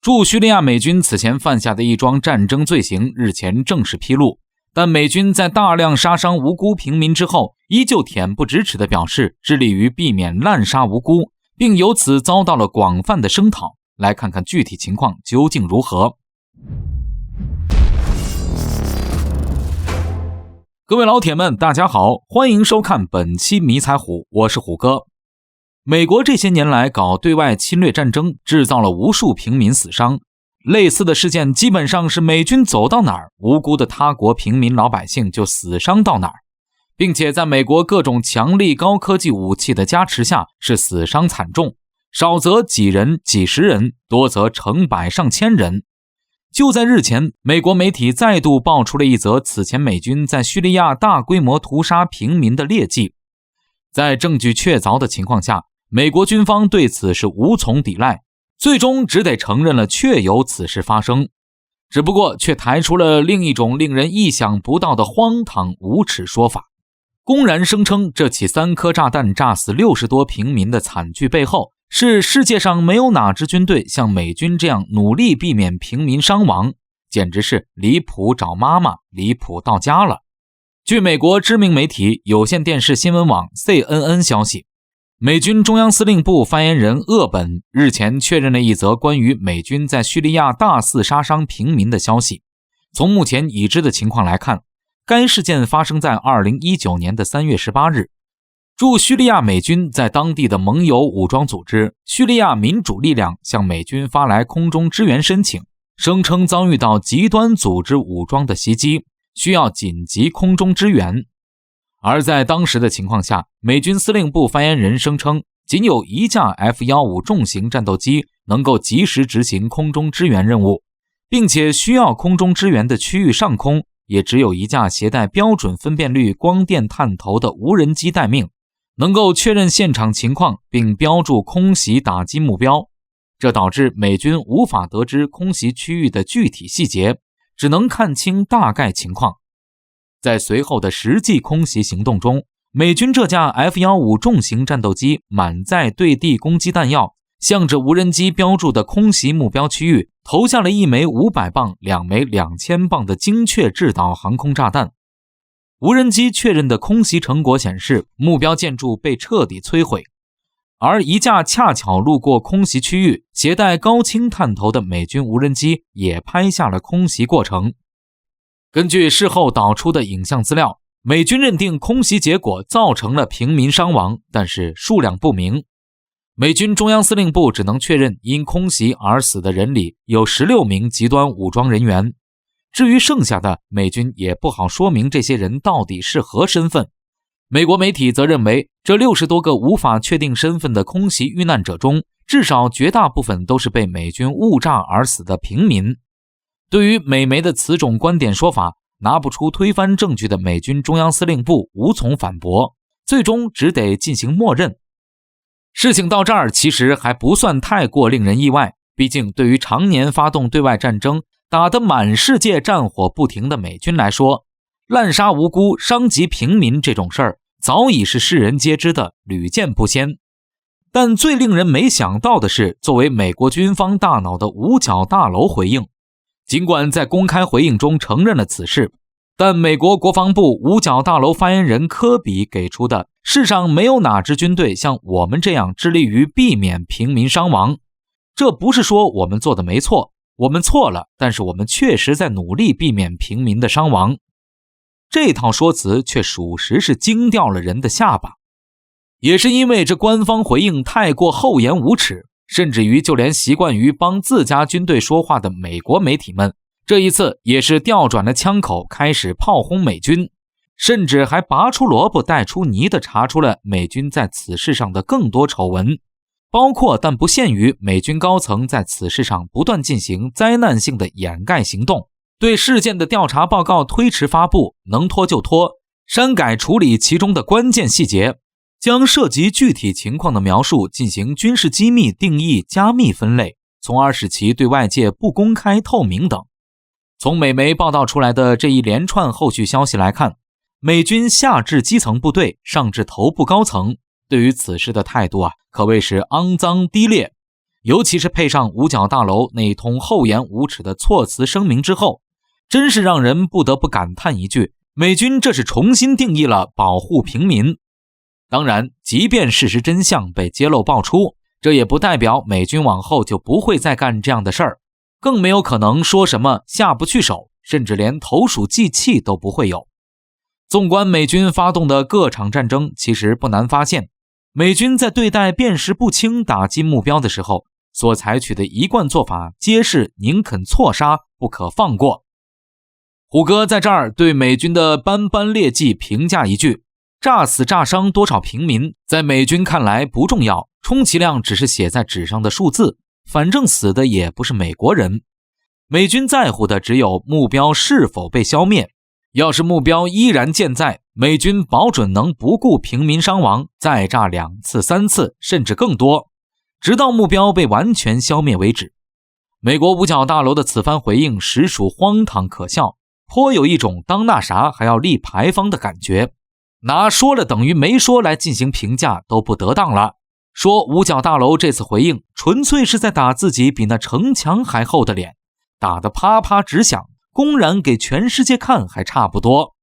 驻叙利亚美军此前犯下的一桩战争罪行日前正式披露，但美军在大量杀伤无辜平民之后，依旧恬不知耻地表示致力于避免滥杀无辜，并由此遭到了广泛的声讨。来看看具体情况究竟如何。各位老铁们，大家好，欢迎收看本期迷彩虎，我是虎哥。美国这些年来搞对外侵略战争，制造了无数平民死伤。类似的事件基本上是美军走到哪儿，无辜的他国平民老百姓就死伤到哪儿，并且在美国各种强力高科技武器的加持下，是死伤惨重，少则几人几十人，多则成百上千人。就在日前，美国媒体再度爆出了一则此前美军在叙利亚大规模屠杀平民的劣迹。在证据确凿的情况下，美国军方对此是无从抵赖，最终只得承认了确有此事发生，只不过却抬出了另一种令人意想不到的荒唐无耻说法，公然声称这起3颗炸弹炸死60多平民的惨剧背后，是世界上没有哪支军队像美军这样努力避免平民伤亡，简直是离谱找妈妈，离谱到家了。据美国知名媒体有线电视新闻网 CNN 消息，美军中央司令部发言人厄本日前确认了一则关于美军在叙利亚大肆杀伤平民的消息。从目前已知的情况来看，该事件发生在2019年的3月18日。驻叙利亚美军在当地的盟友武装组织叙利亚民主力量向美军发来空中支援申请，声称遭遇到极端组织武装的袭击，需要紧急空中支援。而在当时的情况下，美军司令部发言人声称，仅有一架 F-15 重型战斗机能够及时执行空中支援任务，并且需要空中支援的区域上空也只有一架携带标准分辨率光电探头的无人机待命，能够确认现场情况并标注空袭打击目标。这导致美军无法得知空袭区域的具体细节，只能看清大概情况。在随后的实际空袭行动中，美军这架 F-15 重型战斗机满载对地攻击弹药，向着无人机标注的空袭目标区域投下了1枚500磅、2枚2000磅的精确制导航空炸弹。无人机确认的空袭成果显示，目标建筑被彻底摧毁，而一架恰巧路过空袭区域、携带高清探头的美军无人机也拍下了空袭过程。根据事后导出的影像资料，美军认定空袭结果造成了平民伤亡，但是数量不明。美军中央司令部只能确认因空袭而死的人里有16名极端武装人员，至于剩下的，美军也不好说明这些人到底是何身份。美国媒体则认为，这60多个无法确定身份的空袭遇难者中，至少绝大部分都是被美军误炸而死的平民。对于美媒的此种观点说法，拿不出推翻证据的美军中央司令部无从反驳，最终只得进行默认。事情到这儿其实还不算太过令人意外，毕竟对于常年发动对外战争，打得满世界战火不停的美军来说，滥杀无辜、伤及平民这种事儿早已是世人皆知的，屡见不鲜。但最令人没想到的是，作为美国军方大脑的五角大楼回应。尽管在公开回应中承认了此事，但美国国防部五角大楼发言人科比给出的世上没有哪支军队像我们这样致力于避免平民伤亡，这不是说我们做的没错，我们错了，但是我们确实在努力避免平民的伤亡。这套说辞却属实是惊掉了人的下巴。也是因为这官方回应太过厚颜无耻，甚至于就连习惯于帮自家军队说话的美国媒体们，这一次也是调转了枪口，开始炮轰美军，甚至还拔出萝卜带出泥地查出了美军在此事上的更多丑闻，包括但不限于美军高层在此事上不断进行灾难性的掩盖行动，对事件的调查报告推迟发布，能拖就拖，删改处理其中的关键细节，将涉及具体情况的描述进行军事机密定义加密分类，从而使其对外界不公开透明等。从美媒报道出来的这一连串后续消息来看，美军下至基层部队，上至头部高层，对于此事的态度可谓是肮脏低劣。尤其是配上五角大楼那通厚颜无耻的措辞声明之后，真是让人不得不感叹一句，美军这是重新定义了保护平民。当然，即便事实真相被揭露爆出，这也不代表美军往后就不会再干这样的事儿，更没有可能说什么下不去手，甚至连投鼠忌器都不会有。纵观美军发动的各场战争，其实不难发现，美军在对待辨识不清打击目标的时候，所采取的一贯做法皆是宁肯错杀，不可放过。虎哥在这儿对美军的斑斑劣迹评价一句，炸死炸伤多少平民，在美军看来不重要，充其量只是写在纸上的数字，反正死的也不是美国人。美军在乎的只有目标是否被消灭，要是目标依然健在，美军保准能不顾平民伤亡，再炸2次3次，甚至更多，直到目标被完全消灭为止。美国五角大楼的此番回应实属荒唐可笑，颇有一种当那啥还要立牌坊的感觉，拿说了等于没说来进行评价都不得当了。说五角大楼这次回应纯粹是在打自己比那城墙还厚的脸，打得啪啪直响，公然给全世界看还差不多。